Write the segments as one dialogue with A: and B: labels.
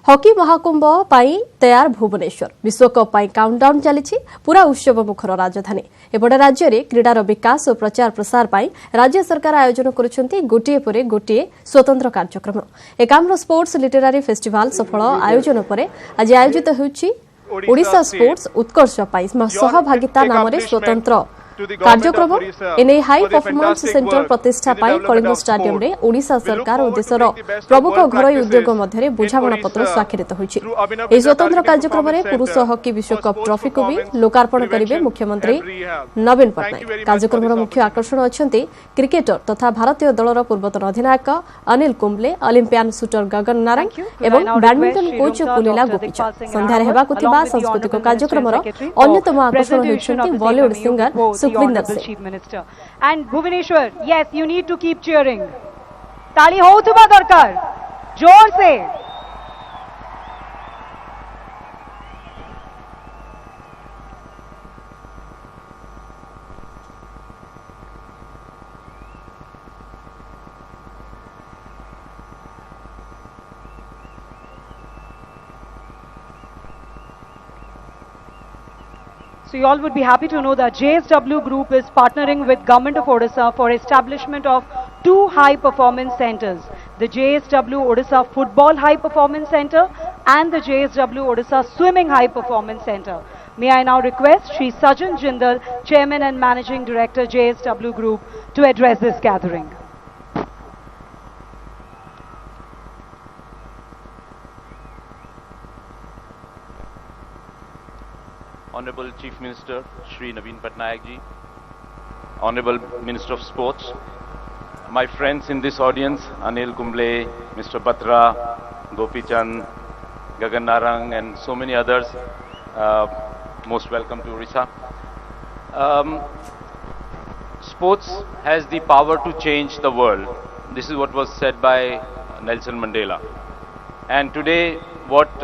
A: Hockey Mahakumbh पाई तैयार भुवनेश्वर विश्वकप पाई countdown चली पूरा उत्सव मुखर राजधानी एपटे राज्य में क्रीडार विकास और प्रचार प्रसार पाई राज्य सरकार आयोजन करुछंती गोटिए परे गोटिए स्वतंत्र कार्यक्रम एकाम्र स्पोर्ट्स लिटरारी फेस्टिवल सफल आयोजन पर आज आयोजित होउछि ओडिशा स्पोर्ट्स उत्कर्ष पाई सहभागिता नाम स्वतंत्र कार्यक्रम एने हाई परफॉर्मेंस सेंटर प्रतिष्ठा पाई कलिंग स्टेडियम रे ओडिशा सरकार और देशर प्रमुख घरोई उद्योग मध्य बुझामणा पत्र स्वाक्षरित होइछि। एही स्वतंत्र कार्यक्रम रे पुरुष हॉकी विश्वकप ट्रॉफी को भी लोकार्पण करिवे मुख्यमंत्री नवीन पटनायक। कार्यक्रमर मुख्य आकर्षण अछंती क्रिकेटर तथा भारतीय दलर पूर्वतन अधिनायक अनिल कुंबले, ओलंपियन शूटर गगन नारंग एवं बैडमिंटन कोच पुलिला गोपीचंद। संध्यारे हेबाकु थिबा सांस्कृतिक कार्यक्रमर अन्यतम आकर्षण होइछंती Bollywood singer
B: Honorable Chief Minister. And Bhubaneswar, yes, you need to keep cheering. ताली होउथबा दरकार जोर से। So you all would be happy to know that JSW Group is partnering with Government of Odisha for establishment of 2 high performance centers, the JSW Odisha Football High Performance Center and the JSW Odisha Swimming High Performance Center. May I now request Shri Sajan Jindal, Chairman and Managing Director JSW Group, to address this gathering.
C: Honorable Chief Minister Shri Naveen Patnaik ji, Honorable Minister of Sports, my friends in this audience, Anil Kumble, Mr. Batra, Gopi Chand, Gagan Narang and so many others, most welcome to Orissa. Sports has the power to change the world. This is what was said by Nelson Mandela. And today what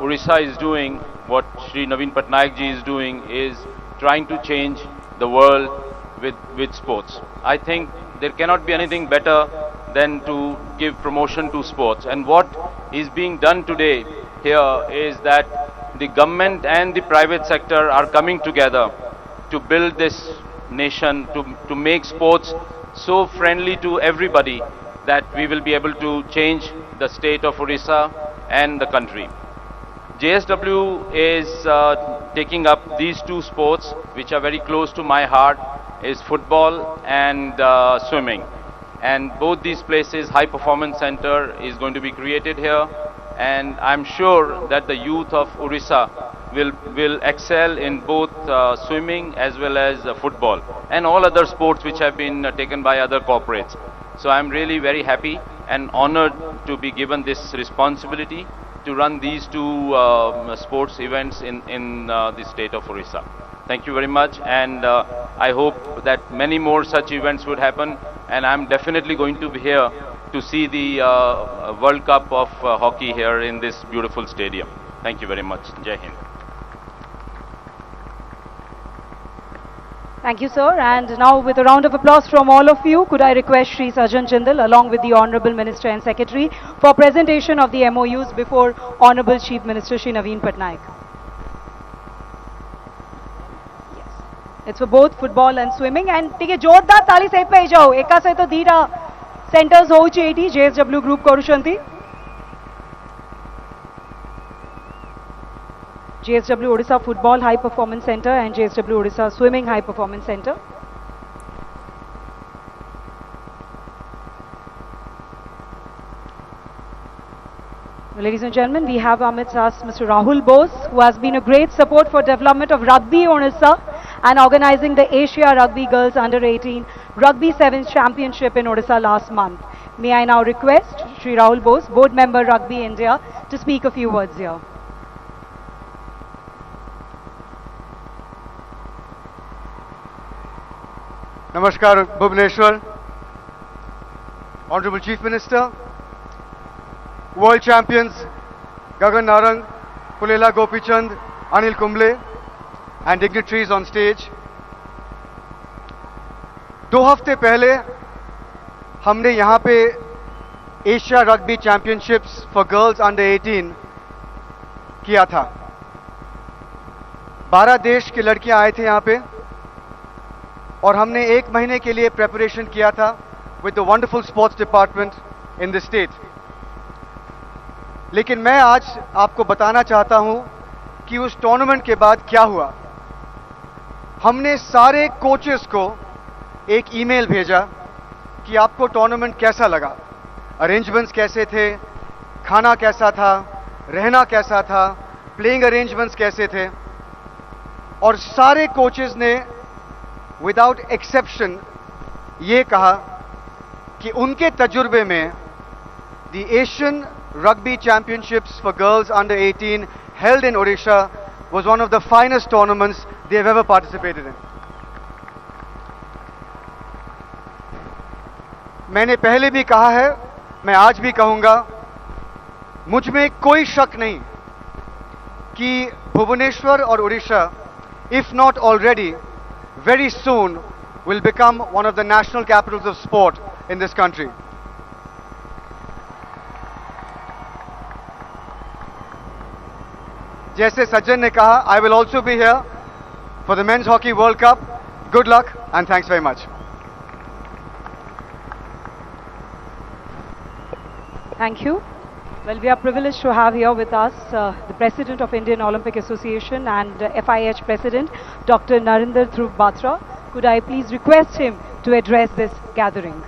C: Orissa is doing, what Shri Naveen Patnaik ji is doing is trying to change the world with sports. I think there cannot be anything better than to give promotion to sports. And what is being done today here is that the government and the private sector are coming together to build this nation, to make sports so friendly to everybody that we will be able to change the state of Orissa and the country. JSW is taking up these 2 sports which are very close to my heart, is football and swimming. And both these places, high performance center is going to be created here, and I'm sure that the youth of Orissa will excel in both swimming as well as football and all other sports which have been taken by other corporates. So I'm really very happy and honored to be given this responsibility to run these 2 sports events in the state of Orissa. Thank you very much, and I hope that many more such events would happen, and I'm definitely going to be here to see the World Cup of hockey here in this beautiful stadium. Thank you very much. Jai Hind.
B: Thank you, sir. And now, with a round of applause from all of you, could I request Shri Sajan Jindal, along with the Honorable Minister and Secretary, for presentation of the MOUs before Honorable Chief Minister Shri Naveen Patnaik. Yes, it's for both football and swimming. And ठीक है, जोरदार ताली से पे जाओ. एका से तो धीरा centers हो Cheti JSW Group करुशंती. JSW Odisha Football High Performance Center and JSW Odisha Swimming High Performance Center. Well, ladies and gentlemen, we have amidst us Mr. Rahul Bose, who has been a great support for development of rugby Odisha and organizing the Asia Rugby Girls Under-18 Rugby Sevens Championship in Odisha last month. May I now request Shri Rahul Bose, Board Member Rugby India, to speak a few words here.
D: Namaskar, Bhubaneswar, Honorable Chief Minister, World Champions Gagan Narang, Pulela Gopichand, Anil Kumble, and dignitaries on stage. 2 हफ्ते पहले हमने यहाँ पे Asia rugby championships for girls under 18 किया था। 12 देश की लड़कियां आए थे यहाँ पे और हमने 1 महीने के लिए प्रेपरेशन किया था with the wonderful sports department in the state. लेकिन मैं आज आपको बताना चाहता हूं कि उस टूर्नामेंट के बाद क्या हुआ। हमने सारे कोचेस को एक ईमेल भेजा कि आपको टूर्नामेंट कैसा लगा, अरेंजमेंट्स कैसे थे, खाना कैसा था, रहना कैसा था, प्लेइंग अरेंजमेंट्स कैसे थे। और सारे कोचेस ने विदाउट एक्सेप्शन ये कहा कि उनके तजुर्बे में the Asian rugby championships for girls under 18 held in Odisha was one of the finest tournaments they have ever participated in. मैंने पहले भी कहा है, मैं आज भी कहूंगा, मुझ में कोई शक नहीं कि भुवनेश्वर और Odisha, if not already, very soon will become one of the national capitals of sport in this country. जैसे सज्जन ने कहा, I will also be here for the Men's Hockey World Cup. Good luck and thanks very much.
B: Thank you. Well, we are privileged to have here with us the President of Indian Olympic Association and FIH President, Dr. Narinder Dhruv Batra. Could I please request him to address this gathering?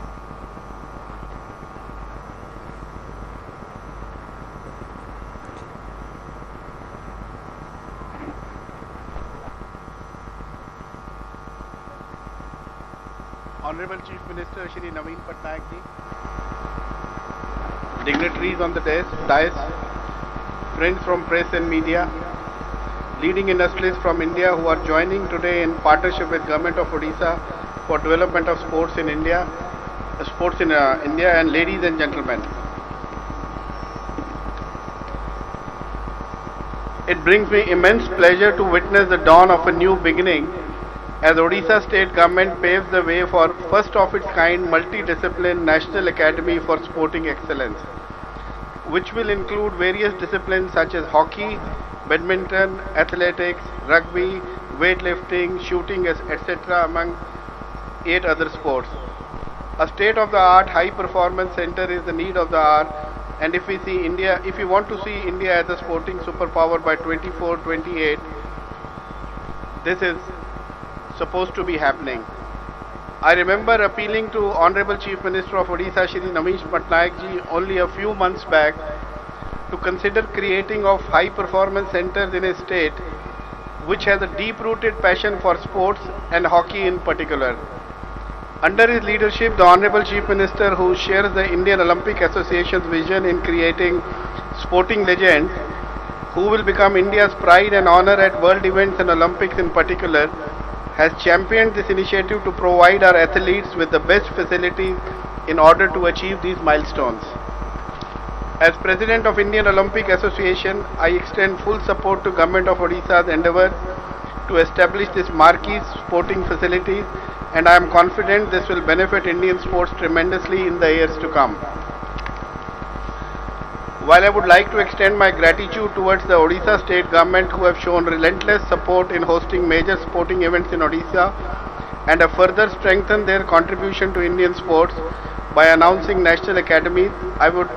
E: Honorable Chief Minister Shri Naveen Patnaik ji, dignitaries on the dais, friends from press and media, leading industrialists from India who are joining today in partnership with Government of Odisha for development of sports in India, and ladies and gentlemen. It brings me immense pleasure to witness the dawn of a new beginning as Odisha State Government paves the way for first of its kind multidiscipline National Academy for Sporting Excellence, which will include various disciplines such as hockey, badminton, athletics, rugby, weightlifting, shooting, etc. among 8 other sports. A state-of-the-art high-performance center is the need of the hour, and if we want to see India as a sporting superpower by 24-28, this is supposed to be happening. I remember appealing to Honorable Chief Minister of Odisha Shri Naveen Patnaik ji only a few months back to consider creating of high performance centers in a state which has a deep rooted passion for sports and hockey in particular. Under his leadership, the Honorable Chief Minister, who shares the Indian Olympic Association's vision in creating sporting legends who will become India's pride and honor at world events and Olympics in particular, has championed this initiative to provide our athletes with the best facilities in order to achieve these milestones. As President of Indian Olympic Association, I extend full support to Government of Odisha's endeavour to establish this marquee sporting facilities, and I am confident this will benefit Indian sports tremendously in the years to come. While I would like to extend my gratitude towards the Odisha State Government who have shown relentless support in hosting major sporting events in Odisha and have further strengthened their contribution to Indian sports by announcing national academies, I would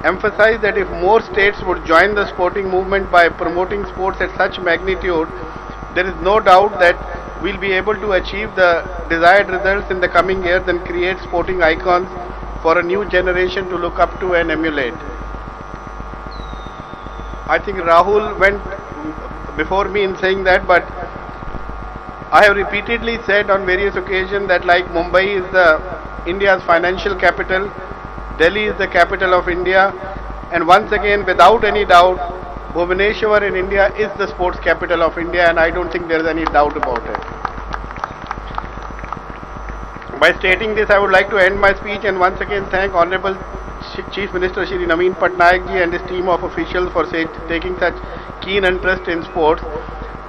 E: emphasize that if more states would join the sporting movement by promoting sports at such magnitude, there is no doubt that we'll be able to achieve the desired results in the coming years and create sporting icons for a new generation to look up to and emulate. I think Rahul went before me in saying that, but I have repeatedly said on various occasions that like Mumbai is India's financial capital, Delhi is the capital of India, and once again, without any doubt, Bhubaneswar in India is the sports capital of India, and I don't think there is any doubt about it. By stating this, I would like to end my speech and once again thank Honorable Chief Minister Shri Naveen Patnaik ji and his team of officials for taking such keen interest in sports.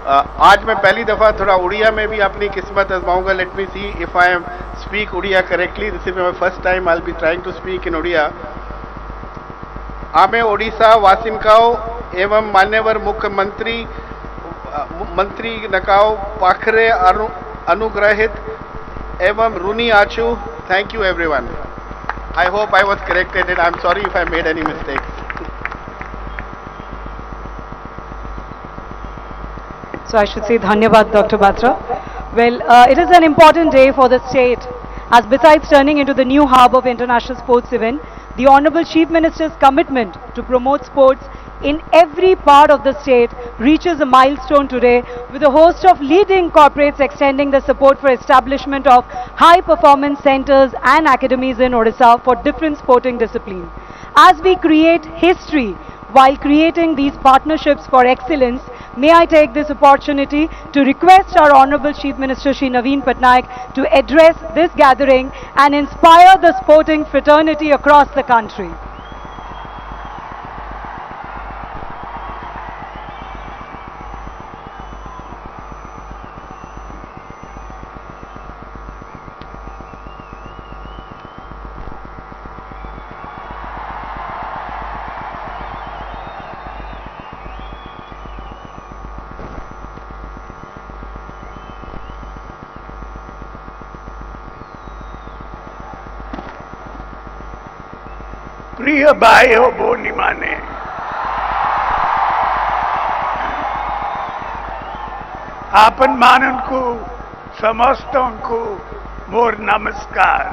E: आज मैं पहली दफ़ा थोड़ा उड़िया में भी अपनी किस्मत आजमाऊंगा. Let me see if I am speak Udiya correctly. This is my first time I'll be trying to speak in Udiya. आमे ओडिशा वासिनकाओ एवं मान्यवर मुख्यमंत्री मंत्री नकाओ पाखरे अनुग्रहित एवं रुनी आचू. Thank you everyone. I hope I was corrected and I'm sorry if I made any mistakes.
B: So I should say Dhanyavad, Dr. Batra. Well, it is an important day for the state, as besides turning into the new hub of international sports event, the Honorable Chief Minister's commitment to promote sports in every part of the state reaches a milestone today, with a host of leading corporates extending the support for establishment of high performance centers and academies in Odisha for different sporting disciplines. As we create history while creating these partnerships for excellence, may I take this opportunity to request our Honorable Chief Minister Shri Naveen Patnaik to address this gathering and inspire the sporting fraternity across the country.
F: प्रिय भाइयों भौणीमाने, आपन मानन को समस्तों को मोर नमस्कार.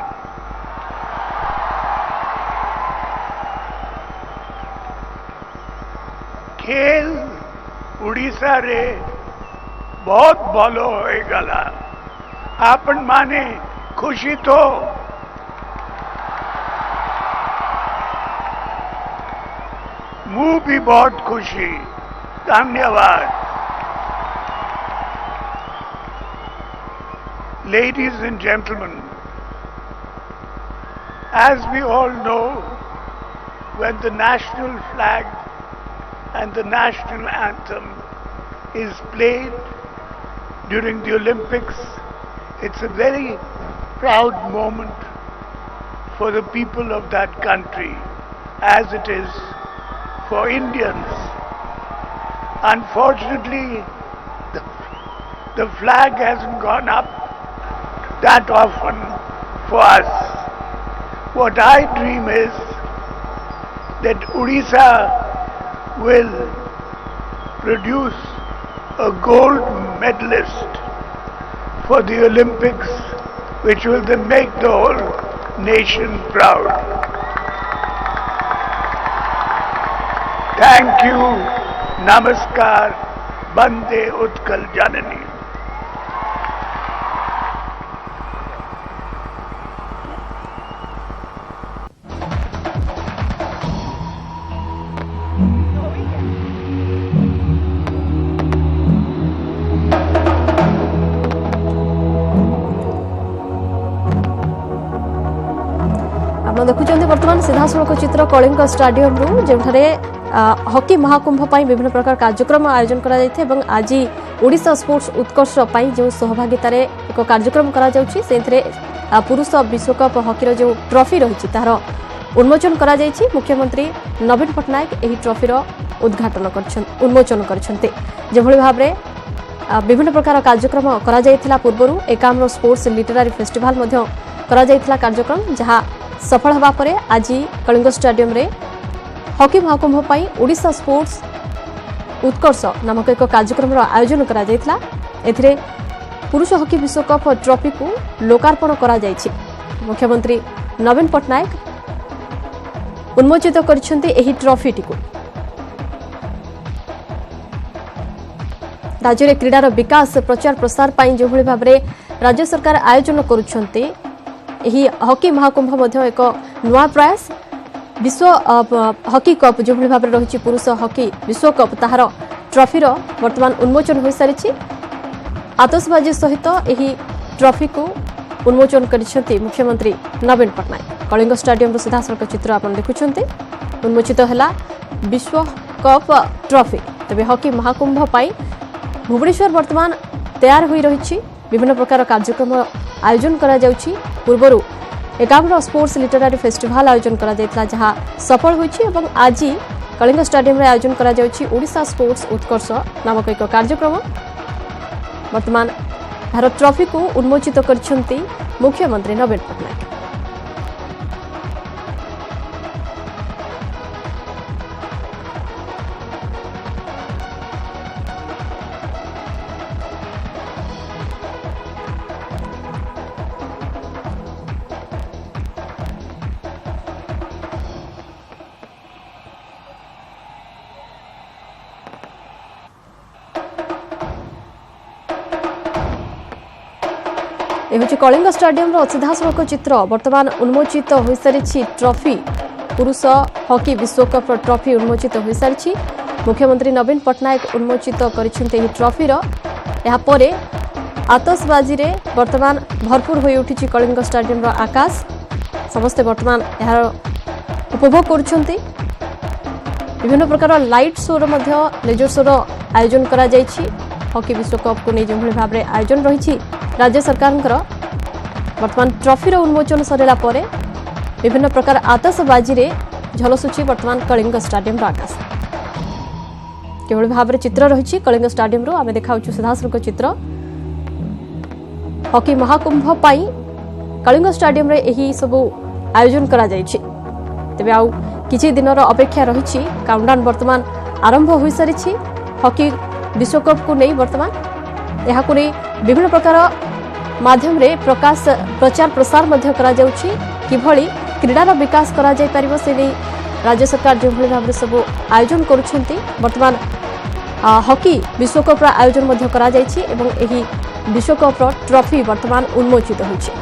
F: खेल उड़ीसा रे बहुत भलो हो गला. आपन माने खुशी तो मुझ भी बहुत खुशी. धन्यवाद. Ladies and gentlemen, as we all know, when the national flag and the national anthem is played during the Olympics, it's a very proud moment for the people of that country, as it is for Indians. Unfortunately, the flag hasn't gone up that often for us. What I dream is that Odisha will produce a gold medalist for the Olympics, which will then make the whole nation proud. Thank you. Namaskar. Bande Utkal Janani.
A: ଆପଣ ଦେଖୁଛନ୍ତି ବର୍ତ୍ତମାନ ସିଧାସଳଖ ଚିତ୍ର କଳିଙ୍ଗ ଷ୍ଟାଡିୟମରୁ, ଯେଉଁଠାରେ hockey Mahakumbh ପାଇଁ ବିଭିନ୍ନ ପ୍ରକାର କାର୍ଯ୍ୟକ୍ରମ ଆୟୋଜନ କରାଯାଇଥାଏ ଏବଂ ଆଜି ଓଡ଼ିଶା ସ୍ପୋର୍ଟସ ଉତ୍କର୍ଷ ପାଇଁ ଯେଉଁ ସହଭାଗିତାରେ ଏକ କାର୍ଯ୍ୟକ୍ରମ କରାଯାଉଛି, ସେଥିରେ ପୁରୁଷ ବିଶ୍ୱକପ୍ ହକିର ଯେଉଁ ଟ୍ରଫି ରହିଛି ତାହାର ଉନ୍ମୋଚନ କରାଯାଇଛି. ମୁଖ୍ୟମନ୍ତ୍ରୀ ନବୀନ ପଟ୍ଟନାୟକ ଏହି ଟ୍ରଫିର ଉନ୍ମୋଚନ କରିଛନ୍ତି. ଯେଭଳି ଭାବରେ ବିଭିନ୍ନ ପ୍ରକାର କାର୍ଯ୍ୟକ୍ରମ କରାଯାଇଥିଲା ପୂର୍ବରୁ, 51 ସ୍ପୋର୍ଟସ ଲିଟେରାରୀ ଫେଷ୍ଟିଭାଲ ମଧ୍ୟ କରାଯାଇଥିଲା କାର୍ଯ୍ୟକ୍ରମ, ଯାହା ସଫଳ ହେବା ପରେ ଆଜି କଳିଙ୍ଗ ଷ୍ଟାଡିୟମରେ ହକି ମହାକୁମ୍ଭ ପାଇଁ ଓଡ଼ିଶା ସ୍ପୋର୍ଟସ ଉତ୍କର୍ଷ ନାମକ ଏକ କାର୍ଯ୍ୟକ୍ରମର ଆୟୋଜନ କରାଯାଇଥିଲା. ଏଥିରେ ପୁରୁଷ ହକି ବିଶ୍ୱକପ୍ ଟ୍ରଫିକୁ ଲୋକାର୍ପଣ କରାଯାଇଛି. ମୁଖ୍ୟମନ୍ତ୍ରୀ ନବୀନ ପଟ୍ଟନାୟକ ଉନ୍ମୋଚିତ କରିଛନ୍ତି ଏହି ଟ୍ରଫିଟିକୁ. ରାଜ୍ୟରେ କ୍ରୀଡ଼ାର ବିକାଶ ପ୍ରଚାର ପ୍ରସାର ପାଇଁ ଯେଉଁଭଳି ଭାବରେ ରାଜ୍ୟ ସରକାର ଆୟୋଜନ କରୁଛନ୍ତି, ଏହି ହକି ମହାକୁମ୍ଭ ମଧ୍ୟ ଏକ ନୂଆ ପ୍ରୟାସ. विश्व हॉकी कप जो भाव रही पुरुष हॉकी विश्वकप ताहार ट्रॉफीर वर्तमान उन्मोचन हो सारी आतशबाजी सहित यह ट्रॉफी को उन्मोचन कर मुख्यमंत्री नवीन पट्टनायक कलिंग स्टाडियम सीधासख चित्र आप देखुं उन्मोचित है विश्व कप ट्रॉफी तेज हॉकी महाकुंभ भुवनेश्वर वर्तमान तैयार हो रही विभिन्न प्रकार कार्यक्रम आयोजन करा पूर्वर 51 स्पोर्ट्स लिटरारी फेस्टिवल आयोजन करा जायतला जहां सफल होईछि एवं आज कलिंग स्टेडियम रे आयोजन करा जाउछि ओडिशा स्पोर्ट्स उत्कर्ष नामक एक कार्यक्रम। वर्तमान यार ट्रॉफी को उन्मोचित करछन्ती मुख्यमंत्री नवीन पटनायक। यह कलिंग स्टेडियम सीधासख चित्र वर्तमान उन्मोचित हो सारी ट्रॉफी पुरुष हॉकी विश्वकप ट्रॉफी उन्मोचित हो सारी। मुख्यमंत्री नवीन पटनायक उन्मोचित कर ट्रॉफीर यापर आतशबाजी वर्तमान भरपूर हो उठी कलिंग स्टेडियम आकाश समस्ते वर्तमान यार उपभोग कर विभिन्न प्रकार लाइट शोर लेजर शोर आयोजन करा जायछि। हॉकी विश्वकप को नहीं जो भाव में आयोजन रही राज्य सरकार वर्तमान ट्रॉफीर उन्मोचन सरला विभिन्न प्रकार आतशबाजी झलसुची वर्तमान कलिंग स्टेडियम आकाश किभली भाव में चित्र रही कलिंग स्टेडियम आम देखा सीधासख चित्र हॉकी महाकुंभ पाई कलिंग स्टेडियम रे यही सब आयोजन करा जायछि। तेबे आउ किछि दिनर अपेक्षा रही काउंटडाउन वर्तमान आरंभ हो सारी हॉकी विश्वकप को नहीं वर्तमान यहाँ को नहीं विभिन्न प्रकार माध्यम रे प्रचार प्रसार मध्य करा जाउछि किभली क्रीडार विकास करा जाय परिबो से नहीं राज्य सरकार जो भाव में सब आयोजन करुछंती। वर्तमान हॉकी विश्वकप आयोजन मध्य करा जायछि एवं एही विश्वकप ट्रॉफी वर्तमान उन्मोचित होइछि।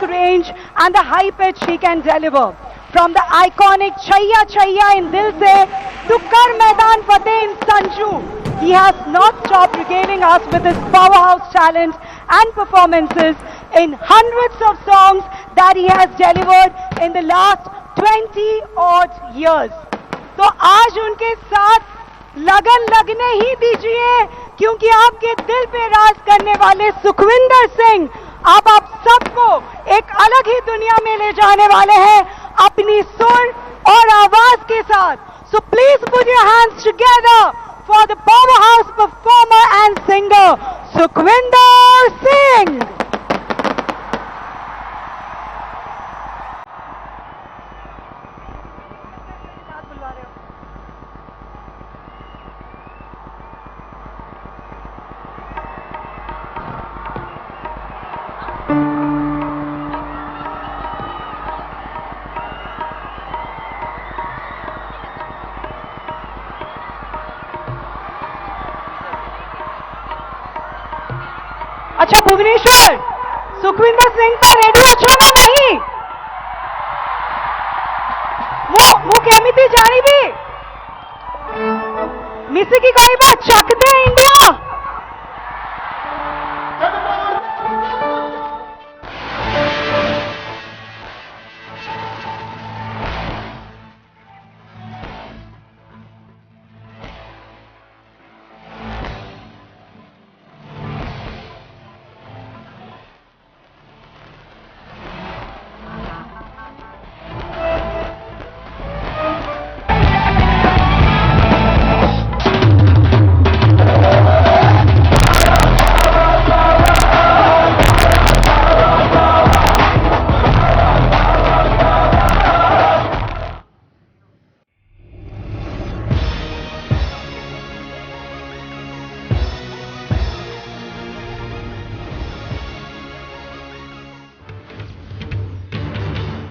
B: Range and the high pitch he can deliver. From the iconic Chaiya Chaiya in Dil Se to Kar Maidan Fateh in Sanju, he has not stopped regaling us with his powerhouse talent and performances in hundreds of songs that he has delivered in the last 20 odd years. तो आज उनके साथ लगन लगने ही दीजिए क्योंकि आपके दिल पे राज करने वाले सुखविंदर सिंह आप सबको एक अलग ही दुनिया में ले जाने वाले हैं अपनी सुर और आवाज के साथ. So please put your hands together for the powerhouse performer and singer Sukhwinder Singh. अच्छा भुवनेश्वर, सुखविंदर सिंह का रेडियो छो ना नहीं? କେମିତି ଜାଣିବି ମିଶିକି କହିବା ଚାକରୀ